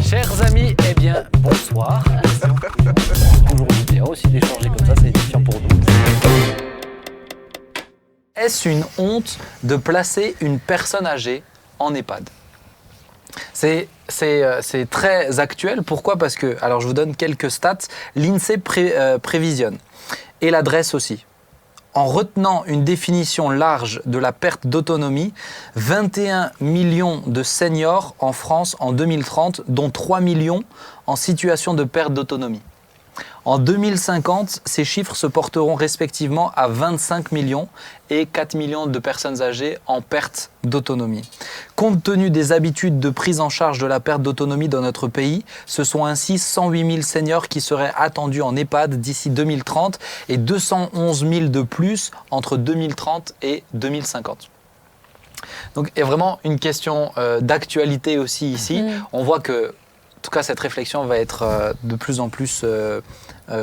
Chers amis, eh bien, bonsoir. Toujours bien aussi d'échanger comme ça, c'est édifiant pour nous. Est-ce une honte de placer une personne âgée en EHPAD ? C'est très actuel. Pourquoi ? Parce que, alors je vous donne quelques stats, l'INSEE prévisionne, et l'adresse aussi. En retenant une définition large de la perte d'autonomie, 21 millions de seniors en France en 2030, dont 3 millions en situation de perte d'autonomie. En 2050, ces chiffres se porteront respectivement à 25 millions et 4 millions de personnes âgées en perte d'autonomie. Compte tenu des habitudes de prise en charge de la perte d'autonomie dans notre pays, ce sont ainsi 108 000 seniors qui seraient attendus en EHPAD d'ici 2030 et 211 000 de plus entre 2030 et 2050. Donc, il y a vraiment une question d'actualité aussi ici. On voit que, en tout cas, cette réflexion va être de plus en plus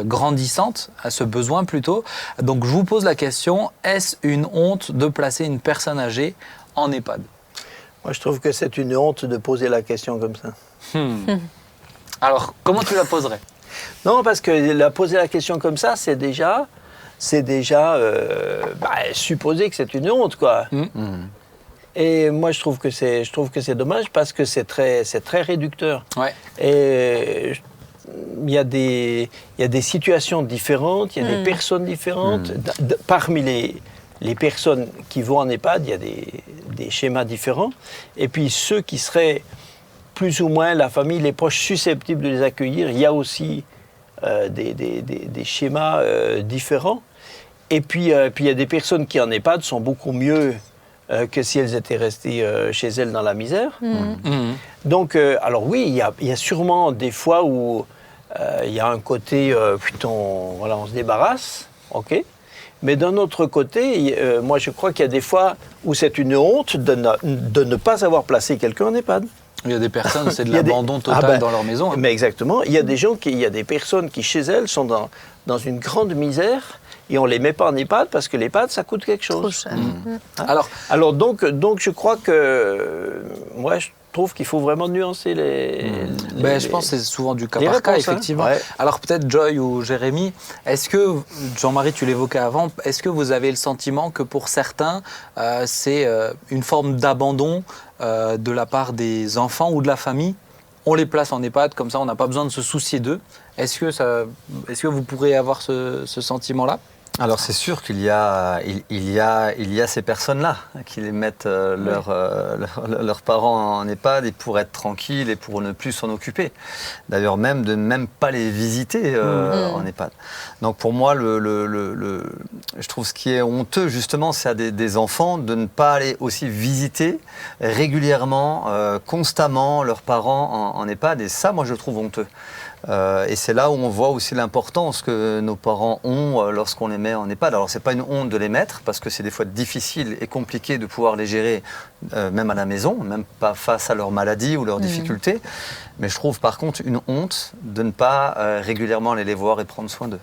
grandissante, à ce besoin plutôt. Donc, je vous pose la question, est-ce une honte de placer une personne âgée en EHPAD ? Moi, je trouve que c'est une honte de poser la question comme ça. Alors, comment tu la poserais ? Non, parce que poser la question comme ça, c'est déjà supposer que c'est une honte, quoi. Et moi, je trouve que c'est dommage parce que c'est très réducteur. Ouais. Et il y a des situations différentes, il y a des personnes différentes. Parmi les personnes qui vont en EHPAD, il y a des schémas différents. Et puis ceux qui seraient plus ou moins la famille, les proches susceptibles de les accueillir, il y a aussi des schémas différents. Et puis il y a des personnes qui en EHPAD sont beaucoup mieux que si elles étaient restées chez elles dans la misère. Donc, alors oui, il y a sûrement des fois où il y a un côté, on se débarrasse, ok. Mais d'un autre côté, moi je crois qu'il y a des fois où c'est une honte de ne pas avoir placé quelqu'un en EHPAD. Il y a des personnes, c'est de l'abandon total dans leur maison. Mais exactement, il y a des personnes qui chez elles sont dans une grande misère. Et on ne les met pas en EHPAD parce que l'EHPAD, ça coûte quelque chose. Trop cher. Alors donc, je crois que moi, je trouve qu'il faut vraiment nuancer je pense que c'est souvent du cas par cas, effectivement. Ouais. Alors peut-être Joy ou Jérémy, est-ce que, Jean-Marie, tu l'évoquais avant, est-ce que vous avez le sentiment que pour certains, c'est une forme d'abandon de la part des enfants ou de la famille ? On les place en EHPAD, comme ça on n'a pas besoin de se soucier d'eux. Est-ce que vous pourrez avoir ce sentiment-là ? Alors c'est sûr qu'il y a ces personnes-là qui les mettent leurs parents en EHPAD et pour être tranquilles et pour ne plus s'en occuper. D'ailleurs même de ne même pas les visiter en EHPAD. Donc pour moi, je trouve ce qui est honteux justement, c'est à des enfants de ne pas aller aussi visiter régulièrement, constamment leurs parents en EHPAD. Et ça, moi je trouve honteux. Et c'est là où on voit aussi l'importance que nos parents ont lorsqu'on les met en EHPAD. Alors, ce n'est pas une honte de les mettre, parce que c'est des fois difficile et compliqué de pouvoir les gérer, même à la maison, même pas face à leur maladie ou leurs difficultés. Mais je trouve par contre une honte de ne pas régulièrement aller les voir et prendre soin d'eux.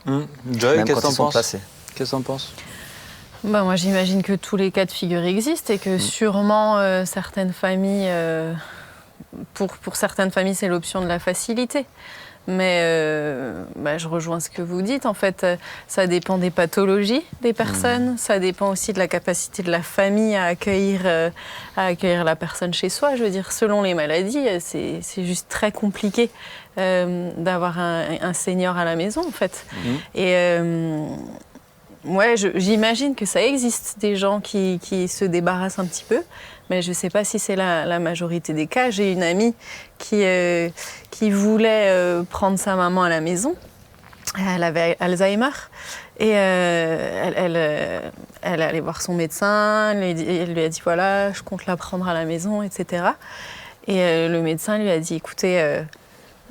Joy, qu'est-ce que tu en penses ? Moi, j'imagine que tous les cas de figure existent et que sûrement certaines familles, pour certaines familles, c'est l'option de la facilité. Mais je rejoins ce que vous dites. En fait, ça dépend des pathologies des personnes. Ça dépend aussi de la capacité de la famille à accueillir la personne chez soi. Je veux dire, selon les maladies, c'est juste très compliqué d'avoir un senior à la maison, en fait. Et j'imagine que ça existe des gens qui se débarrassent un petit peu. Mais je ne sais pas si c'est la majorité des cas. J'ai une amie qui voulait prendre sa maman à la maison. Elle avait Alzheimer. Et elle allait voir son médecin. Elle lui a dit, voilà, je compte la prendre à la maison, etc. Et le médecin lui a dit, écoutez,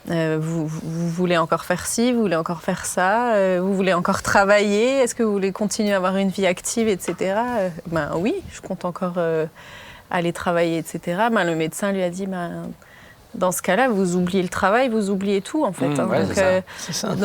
vous voulez encore faire ci, vous voulez encore faire ça, vous voulez encore travailler, est-ce que vous voulez continuer à avoir une vie active, etc. Oui, je compte encore aller travailler, etc. Le médecin lui a dit, dans ce cas-là, vous oubliez le travail, vous oubliez tout, en fait. Ouais, Donc, C'est ça.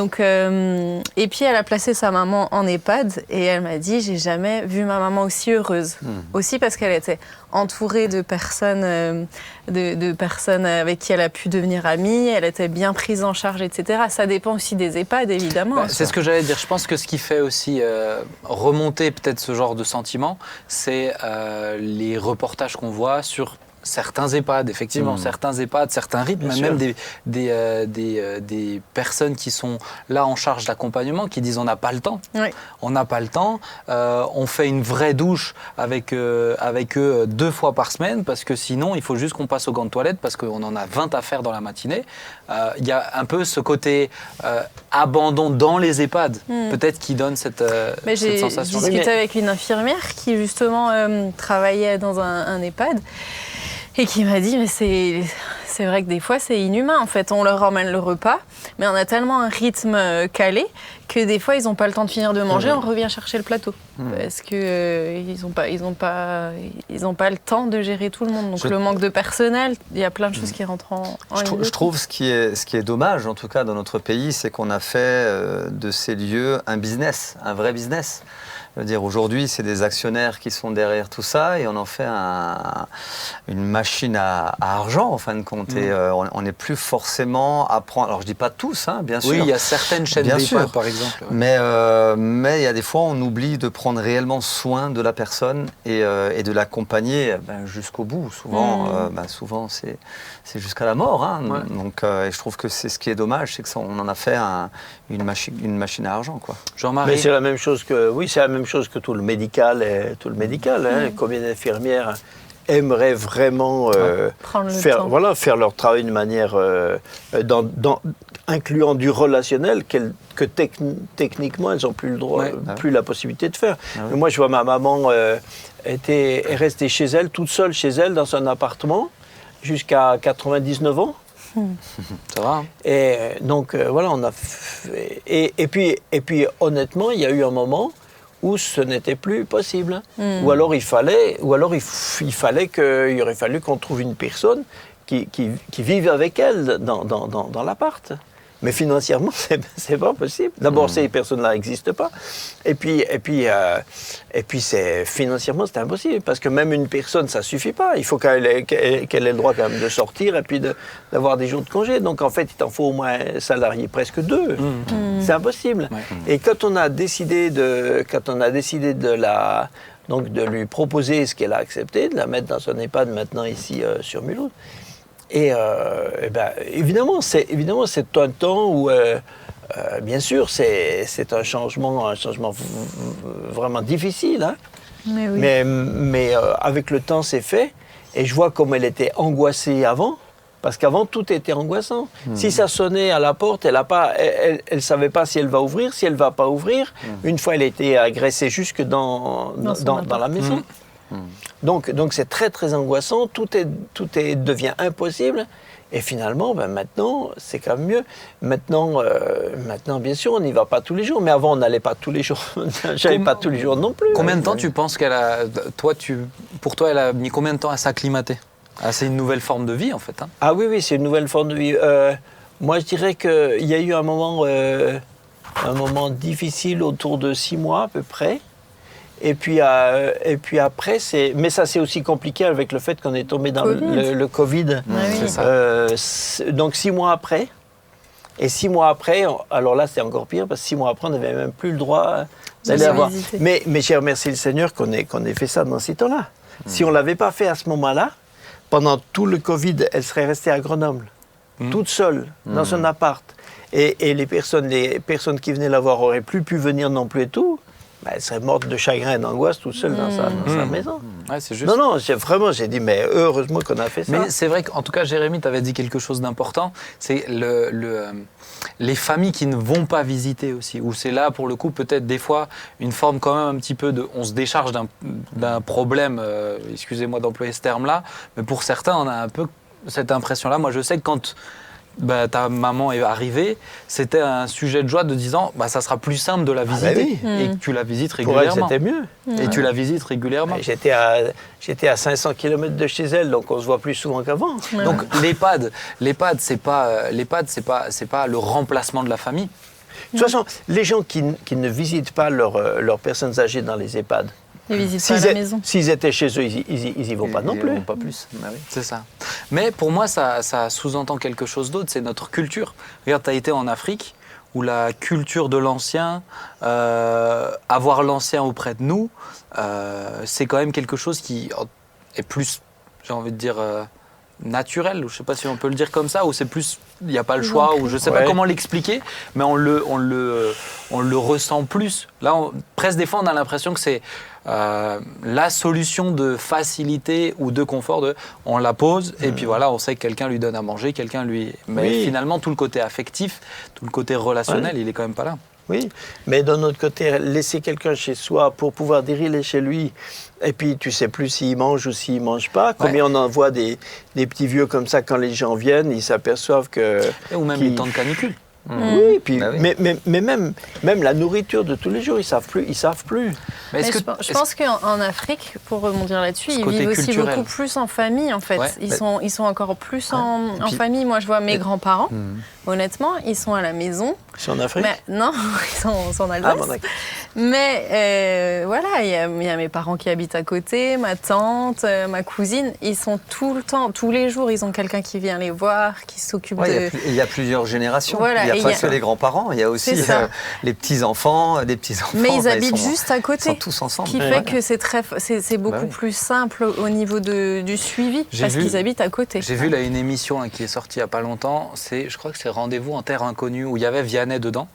et puis, elle a placé sa maman en EHPAD et elle m'a dit, j'ai jamais vu ma maman aussi heureuse. Aussi parce qu'elle était entourée de personnes, de personnes avec qui elle a pu devenir amie, elle était bien prise en charge, etc. Ça dépend aussi des EHPAD, évidemment. C'est ce que j'allais dire. Je pense que ce qui fait aussi remonter peut-être ce genre de sentiment, c'est les reportages qu'on voit sur certains EHPAD, effectivement, certains EHPAD, certains rythmes, Bien même sûr. des personnes qui sont là en charge d'accompagnement qui disent on n'a pas le temps. Oui. On n'a pas le temps, on fait une vraie douche avec eux 2 fois par semaine parce que sinon il faut juste qu'on passe au gant de toilette parce qu'on en a 20 à faire dans la matinée. Il y a un peu ce côté abandon dans les EHPAD, peut-être qui donne cette J'ai sensation. discuté avec une infirmière qui justement travaillait dans un EHPAD et qui m'a dit mais c'est vrai que des fois c'est inhumain en fait. On leur emmène le repas, mais on a tellement un rythme calé que des fois ils n'ont pas le temps de finir de manger, on revient chercher le plateau parce que ils n'ont pas le temps de gérer tout le monde. Donc le manque de personnel, il y a plein de choses qui rentrent en Je trouve ce qui est dommage, en tout cas dans notre pays, c'est qu'on a fait de ces lieux un business, un vrai business. Je veux dire, aujourd'hui, c'est des actionnaires qui sont derrière tout ça et on en fait une machine à argent, en fin de compte. Et on n'est plus forcément à prendre... Alors, je ne dis pas tous, hein, bien sûr. Oui, il y a certaines chaînes Bien d'EHPAD, sûr. par exemple. Ouais. Mais il y a des fois, on oublie de prendre réellement soin de la personne et de l'accompagner jusqu'au bout. Souvent, c'est jusqu'à la mort. Hein. Ouais. Donc, et je trouve que c'est ce qui est dommage, c'est qu'on en a fait une machine à argent, quoi. Jean-Marie. Mais c'est la même chose que tout le médical. Combien d'infirmières aimeraient vraiment Prendre le temps. faire leur travail d'une manière incluant du relationnel que techniquement elles n'ont plus le droit, plus la possibilité de faire. Ah oui. Mais moi, je vois ma maman est restée chez elle, toute seule chez elle, dans son appartement, jusqu'à 99 ans. Ça va, hein. Et donc voilà, et puis honnêtement, il y a eu un moment où ce n'était plus possible. Ou alors il aurait fallu qu'on trouve une personne qui vive avec elle dans l'appart. Mais financièrement, c'est pas possible. D'abord, ces personnes-là n'existent pas. Et puis financièrement, c'est impossible. Parce que même une personne, ça suffit pas. Il faut qu'elle ait le droit quand même de sortir et puis d'avoir des jours de congé. Donc en fait, il t'en faut au moins salarié presque 2. C'est impossible. Ouais. Et quand on a décidé de lui proposer ce qu'elle a accepté, de la mettre dans son EHPAD maintenant ici sur Mulhouse. Et évidemment, c'est un temps où, bien sûr, c'est un changement vraiment difficile. Hein. Mais oui. Mais avec le temps, c'est fait. Et je vois comme elle était angoissée avant. Parce qu'avant, tout était angoissant. Si ça sonnait à la porte, elle ne savait pas si elle va ouvrir, si elle ne va pas ouvrir. Une fois, elle a été agressée jusque dans la maison. Donc c'est très très angoissant, tout devient impossible et finalement maintenant c'est quand même mieux. Maintenant bien sûr on n'y va pas tous les jours, mais avant on n'allait pas tous les jours, j'allais pas tous les jours non plus. Combien de temps tu penses qu'elle a... Pour toi, elle a mis combien de temps à s'acclimater? C'est une nouvelle forme de vie en fait. Hein. Ah oui, c'est une nouvelle forme de vie. Moi je dirais qu'il y a eu un moment difficile autour de 6 mois à peu près. Et puis après, mais ça c'est aussi compliqué avec le fait qu'on est tombé dans le Covid. Oui. C'est ça. Donc 6 mois après. Et 6 mois après, alors là c'est encore pire parce que 6 mois après on n'avait même plus le droit d'aller avoir. Mais j'ai remercié le Seigneur qu'on ait fait ça dans ces temps-là. Si on ne l'avait pas fait à ce moment-là, pendant tout le Covid, elle serait restée à Grenoble, toute seule, dans son appart. Et les personnes qui venaient la voir n'auraient plus pu venir non plus et tout. Elle serait morte de chagrin et d'angoisse toute seule dans sa maison. Ouais, c'est juste. Non, j'ai dit, mais heureusement qu'on a fait ça. Mais c'est vrai qu'en tout cas, Jérémy, tu avais dit quelque chose d'important, c'est les familles qui ne vont pas visiter aussi, où c'est là, pour le coup, peut-être des fois, une forme quand même un petit peu de... On se décharge d'un problème, excusez-moi d'employer ce terme-là, mais pour certains, on a un peu cette impression-là. Moi, je sais que ta maman est arrivée, c'était un sujet de joie de disant ça sera plus simple de la visiter et que tu la visites régulièrement. Pour elle, c'était mieux. Et tu la visites régulièrement. J'étais à 500 km de chez elle, donc on se voit plus souvent qu'avant. Donc l'EHPAD, c'est pas le remplacement de la famille. De toute façon, les gens qui ne visitent pas leurs personnes âgées dans les EHPAD, Ils visitent pas la maison. s'ils étaient chez eux, ils y vont pas non plus. Ils vont pas plus. Bah oui. C'est ça. Mais pour moi, ça sous-entend quelque chose d'autre, c'est notre culture. Regarde, tu as été en Afrique, où la culture de l'ancien, avoir l'ancien auprès de nous, c'est quand même quelque chose qui est plus, j'ai envie de dire, naturel, ou je ne sais pas si on peut le dire comme ça, ou c'est plus, il n'y a pas le choix, ou je ne sais pas comment l'expliquer, mais on le ressent plus. Là, presque des fois, on a l'impression que c'est la solution de facilité ou de confort, on la pose, et puis voilà, on sait que quelqu'un lui donne à manger, quelqu'un lui... Mais finalement, tout le côté affectif, tout le côté relationnel, il est quand même pas là. Oui, mais d'un autre côté, laisser quelqu'un chez soi pour pouvoir dériler chez lui, et puis tu sais plus s'il mange ou s'il mange pas. Combien on en voit des petits vieux comme ça, quand les gens viennent, ils s'aperçoivent que... Ou même les temps de canicule. Oui, puis, Bah oui. mais même la nourriture de tous les jours, ils savent plus. Mais je pense qu'en Afrique, pour rebondir là-dessus, ils côté vivent aussi culturel. beaucoup plus en famille, en fait. Ouais, Ils sont encore plus en puis- famille. Moi, je vois mes grands-parents, honnêtement, ils sont à la maison. Ils sont en Afrique. Mais, non, ils sont en Alsace. Ah, bon, d'accord. Mais voilà, il y a mes parents qui habitent à côté, ma tante, ma cousine. Ils sont tout le temps, tous les jours, ils ont quelqu'un qui vient les voir, qui s'occupe Ouais, de... il y a plusieurs générations. Voilà, il n'y et a pas que les grands-parents, il y a aussi C'est ça. les petits-enfants, des petits-enfants. Mais ils Enfin, habitent sont- juste à Ils côté. sont tous Ce ensemble. qui fait que c'est beaucoup oui. plus simple au niveau du suivi, J'ai parce vu- qu'ils habitent à côté. J'ai vu là une émission là, qui est sortie il n'y a pas longtemps, je crois que c'est Rendez-vous en Terre Inconnue, où il y avait Vianney dedans,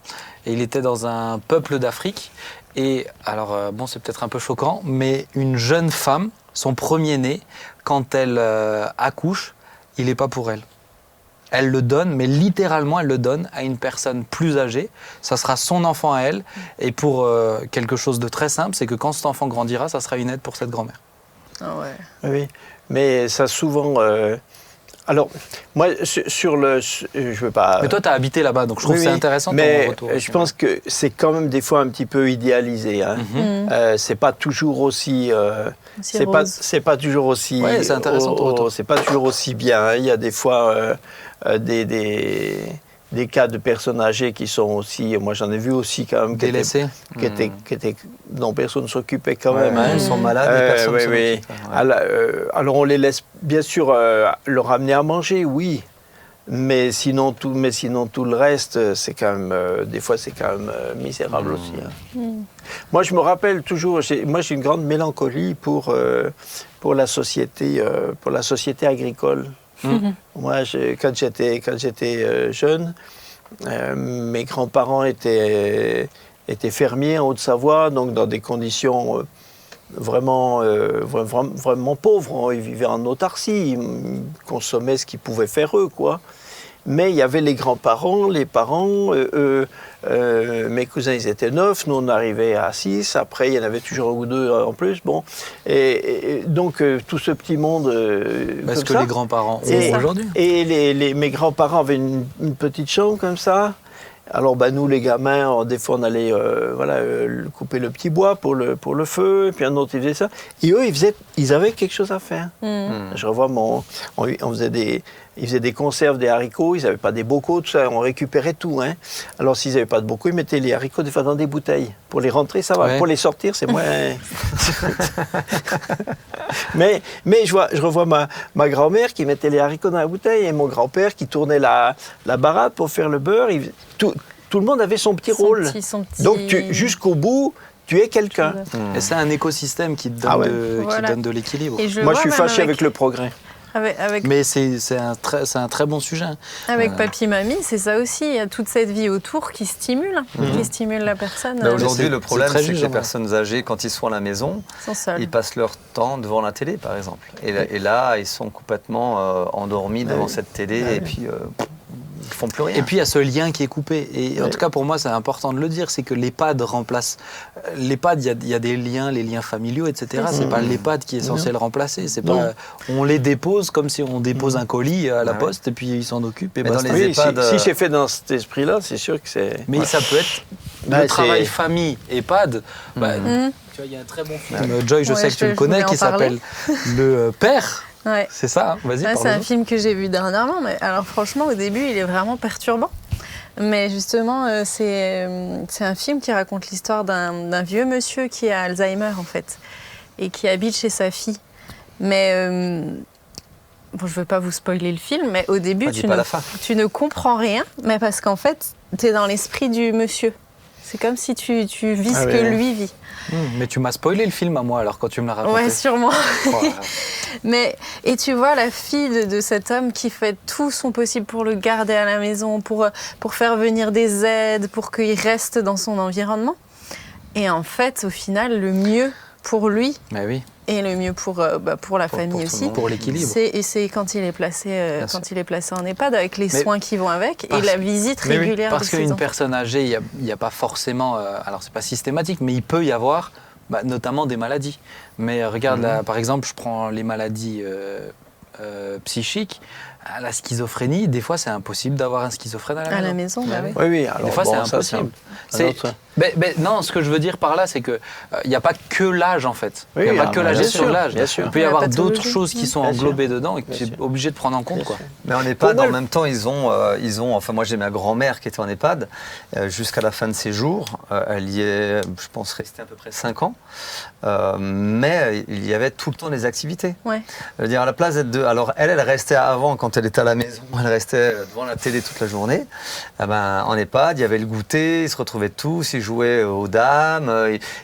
et il était dans un peuple d'Afrique, et alors c'est peut-être un peu choquant, mais une jeune femme, son premier-né, quand elle accouche, il n'est pas pour elle. Elle le donne, mais littéralement elle le donne à une personne plus âgée, ça sera son enfant à elle, et pour quelque chose de très simple, c'est que quand cet enfant grandira, ça sera une aide pour cette grand-mère. Ah ouais. Oui, mais ça souvent... Alors, moi, sur le... Je veux pas... Mais toi, tu as habité là-bas, donc je trouve que c'est intéressant mais ton retour. je pense que c'est quand même des fois un petit peu idéalisé. Hein. C'est pas toujours aussi... c'est pas toujours aussi... Ouais, c'est intéressant ton retour. C'est pas toujours aussi bien. Hein. Il y a des fois des cas de personnes âgées qui sont aussi... Moi, j'en ai vu aussi quand même... Délaissés. dont personne ne s'occupait quand Ouais, même. Hein. Ils sont malades et personne oui, s'en oui. occupe. Ouais. Alors on les laisse bien sûr leur amener à manger, oui. Mais sinon tout le reste, c'est quand même des fois c'est quand même misérable aussi. Hein. Moi je me rappelle toujours, j'ai une grande mélancolie pour la société agricole. Moi quand j'étais jeune, mes grands-parents étaient fermiers en Haute-Savoie, donc dans des conditions vraiment pauvres. Ils vivaient en autarcie, ils consommaient ce qu'ils pouvaient faire eux, quoi. Mais il y avait les grands-parents, les parents, mes cousins ils étaient 9, nous on arrivait à 6, après il y en avait toujours un ou deux en plus, bon. Et donc tout ce petit monde Parce comme que ça. les grands-parents Et- ont aujourd'hui. Et mes grands-parents avaient une petite chambre comme ça. Alors nous les gamins, des fois on allait couper le petit bois pour le feu, et puis un autre il faisait ça. Et eux ils avaient quelque chose à faire. Je revois ils faisaient des conserves, des haricots, ils n'avaient pas des bocaux, tout ça, on récupérait tout. Hein. Alors s'ils n'avaient pas de bocaux, ils mettaient les haricots des fois dans des bouteilles. Pour les rentrer, ça va. Ouais. Pour les sortir, c'est moins... mais je revois ma grand-mère qui mettait les haricots dans la bouteille et mon grand-père qui tournait la baratte pour faire le beurre. Tout le monde avait son petit rôle. Son petit- Donc jusqu'au bout, tu es quelqu'un. Et c'est un écosystème qui te donne, Ah ouais. Voilà. qui donne de l'équilibre. Et je Moi, vois je suis même fâché avec le progrès. avec Mais c'est un très bon sujet. Avec papy-mamie, c'est ça aussi. Il y a toute cette vie autour qui stimule la personne. Bah, Aujourd'hui, c'est- le problème, c'est très c'est que juste, les hein. personnes âgées, quand ils sont à la maison, Ils sont seuls. ils passent leur temps devant la télé, par exemple. Et là, ils sont complètement endormis devant cette télé, et puis Ils font plus rien. Et puis il y a ce lien qui est coupé. Et en Ouais. tout cas pour moi c'est important de le dire, c'est que l'EHPAD remplace. L'EHPAD, il y a des liens, les liens familiaux, etc. C'est pas l'EHPAD qui est censé le remplacer. C'est pas. On les dépose comme si on dépose un colis à la Ouais. poste et puis ils s'en occupent. Et Mais dans basta. les Oui, EHPAD, si c'est fait dans cet esprit-là, c'est sûr que c'est... Mais ça peut être Bah, le travail c'est- famille EHPAD. Bah, tu vois, il y a un très bon film. Joy, je Ouais, sais que tu le je connais, voulais qui en parler. s'appelle Le Père. Ouais. C'est ça. Hein. Vas-y. Ouais, c'est parle-nous. un film que j'ai vu dernièrement, mais alors franchement au début il est vraiment perturbant. Mais justement c'est un film qui raconte l'histoire d'un vieux monsieur qui a Alzheimer en fait et qui habite chez sa fille. Mais bon, je veux pas vous spoiler le film, mais au début dis pas la fin. tu ne comprends rien, mais parce qu'en fait tu es dans l'esprit du monsieur. C'est comme si tu vis Ah ce ouais. que lui vit. Mais tu m'as spoilé le film à moi alors quand tu me l'as raconté. Ouais, sûrement. Oh, Et tu vois la fille de cet homme qui fait tout son possible pour le garder à la maison, pour faire venir des aides, pour qu'il reste dans son environnement. Et en fait, au final, le mieux pour lui Mais oui, et le mieux pour la famille tout le aussi, monde. pour l'équilibre. c'est quand il est placé Bien sûr. quand il est placé en EHPAD avec les Mais soins qui vont avec et parce- la visite Mais oui, régulière parce de ses qu'une enfants. personne âgée, il n'y a pas forcément. Alors, c'est pas systématique, mais il peut y avoir notamment des maladies. Mais regarde, là, par exemple, je prends les maladies psychiques. La schizophrénie, des fois, c'est impossible d'avoir un schizophrène à la À la maison. maison, bah oui. Oui, oui. Alors, Des fois, bon, c'est ça, impossible. un C'est- autre- Non, ce que je veux dire par là, c'est que il n'y a pas que l'âge en fait. Il Oui, n'y a pas ah, que bah, la bien gestion de sûr, l'âge. bien sûr. Il peut y La avoir pathologie. d'autres choses qui sont Bien sûr. englobées dedans et que Bien tu es sûr. obligé de prendre en compte. Bien Quoi. sûr. Mais en EHPAD, Pour moi, en même temps, ils ont. Enfin, moi, j'ai ma grand-mère qui était en EHPAD jusqu'à la fin de ses jours. Elle y est, je pense, restée à peu près 5 ans. Mais il y avait tout le temps des activités. Ouais. Je veux dire, à la place d'être deux. Alors, elle restait avant, quand elle était à la maison, elle restait devant la télé toute la journée. Eh ben, en EHPAD, il y avait le goûter, ils se retrouvaient tous, ils jouaient aux dames,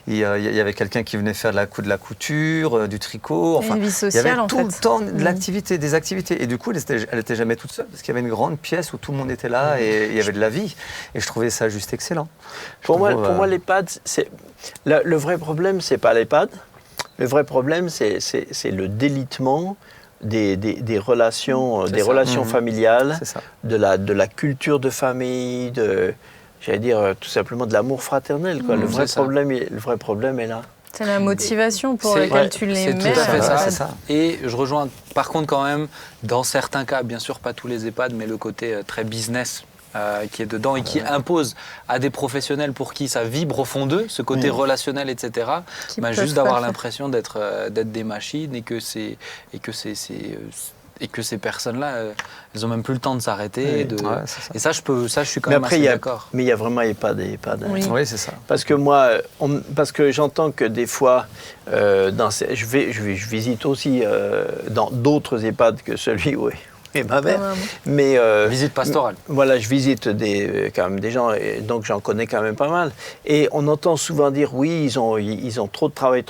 il y avait quelqu'un qui venait faire de la couture, du tricot. Enfin, Une vie il y sociale avait en tout fait. le temps de l'activité, des activités. Et du coup, elle était jamais toute seule, parce qu'il y avait une grande pièce où tout le monde était là et il y avait de la vie. Et je trouvais ça juste excellent. Pour moi, trouve, l'EHPAD, le vrai problème, c'est pas l'EHPAD. Le vrai problème, c'est le délitement des relations, C'est des ça. relations familiales, C'est ça. de la culture de famille, j'allais dire tout simplement de l'amour fraternel. Quoi. Le vrai problème est là. C'est la motivation pour C'est- laquelle ouais, tu les C'est mets. tout à fait à ça. l'EHPAD. c'est ça. Et je rejoins, par contre, quand même, dans certains cas, bien sûr, pas tous les EHPAD, mais le côté très business qui est dedans et qui impose à des professionnels pour qui ça vibre au fond d'eux, ce côté relationnel, etc., Qui bah, peuvent juste pas d'avoir faire. l'impression d'être des machines et que ces personnes-là, elles ont même plus le temps de s'arrêter. Oui. Ouais, c'est ça. Et ça, je suis quand Mais même après, assez il y a d'accord. vraiment EHPAD et EHPAD. hein. Oui. Oui, c'est ça. Parce que moi, parce que j'entends que des fois, je visite aussi dans d'autres EHPAD que celui où est ma mère. Ouais, ouais. Mais Visite pastorale. voilà, je visite quand même des gens, et donc j'en connais quand même pas mal. Et on entend souvent dire, oui, ils ont trop de travail.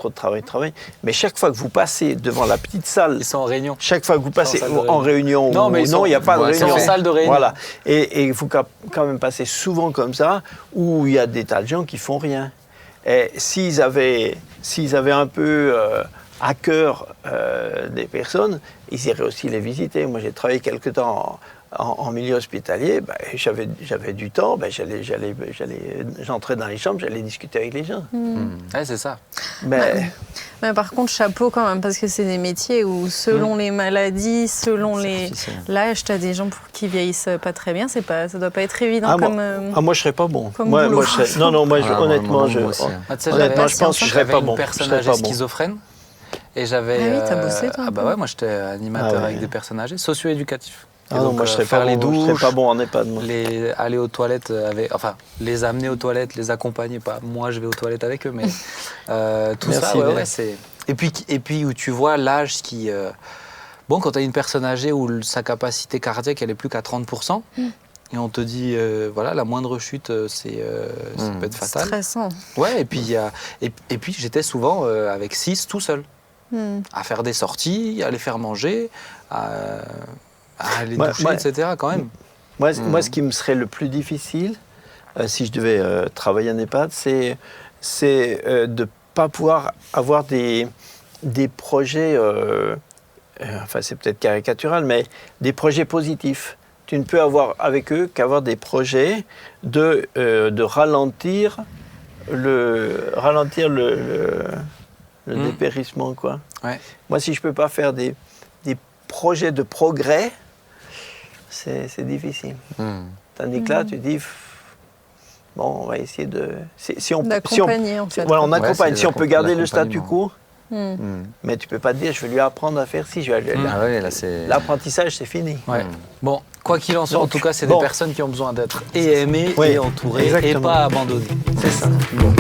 Mais chaque fois que vous passez devant la petite salle, Ils sont en réunion. chaque fois que vous passez salle de en réunion, Non, mais ou ils sont- non, il n'y a pas de ouais, réunion. c'est en salle de réunion. Voilà. Et il faut quand même passer souvent comme ça, où il y a des tas de gens qui font rien. Et s'ils avaient un peu à cœur des personnes, ils iraient aussi les visiter. Moi, j'ai travaillé quelque temps en milieu hospitalier. Ben, j'avais du temps. Ben, j'entrais dans les chambres, j'allais discuter avec les gens. Ouais, c'est ça. Mais Mais par contre, chapeau quand même, parce que c'est des métiers où, selon les maladies, selon difficile. l'âge, tu as des gens pour qui vieillissent pas très bien. Ça doit pas être évident Ah, comme. moi, je serais pas bon. comme Moi, boulot. non, moi, Ah, honnêtement, moi aussi, hein. Ah, tu sais, honnêtement, j'avais- je pense que je serais j'avais pas une bon. personne Je serais âgée pas bon. schizophrène. Et j'avais. Ah oui, t'as bossé, toi, un Ah bah peu. ouais, moi j'étais animateur Ah ouais. avec des personnes âgées, socio-éducatif. Et Ah non, donc, moi, je serais faire pas les bon. Je douches, serais pas bon en EHPAD, moi. aller aux toilettes les amener aux toilettes, les accompagner, pas moi je vais aux toilettes avec eux, mais tout Merci, ça, ouais, Léa. c'est. Et puis où tu vois l'âge qui. Bon, quand tu as une personne âgée où sa capacité cardiaque elle est plus qu'à 30%, et on te dit, voilà, la moindre chute, ça peut être fatal. Stressant. Ouais, et puis, et puis j'étais souvent avec 6 tout seul, à faire des sorties, à les faire manger, à les Ouais, doucher, ouais. etc. quand même. Moi, ce qui me serait le plus difficile, si je devais travailler en EHPAD, c'est de ne pas pouvoir avoir des projets, enfin c'est peut-être caricatural, mais des projets positifs. tu ne peux avoir avec eux qu'avoir des projets de ralentir le dépérissement, quoi. Ouais. Moi, si je ne peux pas faire des projets de progrès, c'est difficile. Tandis que là, tu dis, bon, on va essayer de... D'accompagner, en fait. Voilà, on accompagne. c'est Si on peut garder le statu l'accompagnement. quo, mais tu ne peux pas te dire, je vais lui apprendre à faire ci. Ah oui, là, c'est... L'apprentissage, c'est fini. Ouais. Bon, quoi qu'il en soit, en Donc, tout cas, c'est bon. des personnes qui ont besoin d'être et aimées Oui, et entourées exactement. et pas abandonnées. C'est ça. Bon.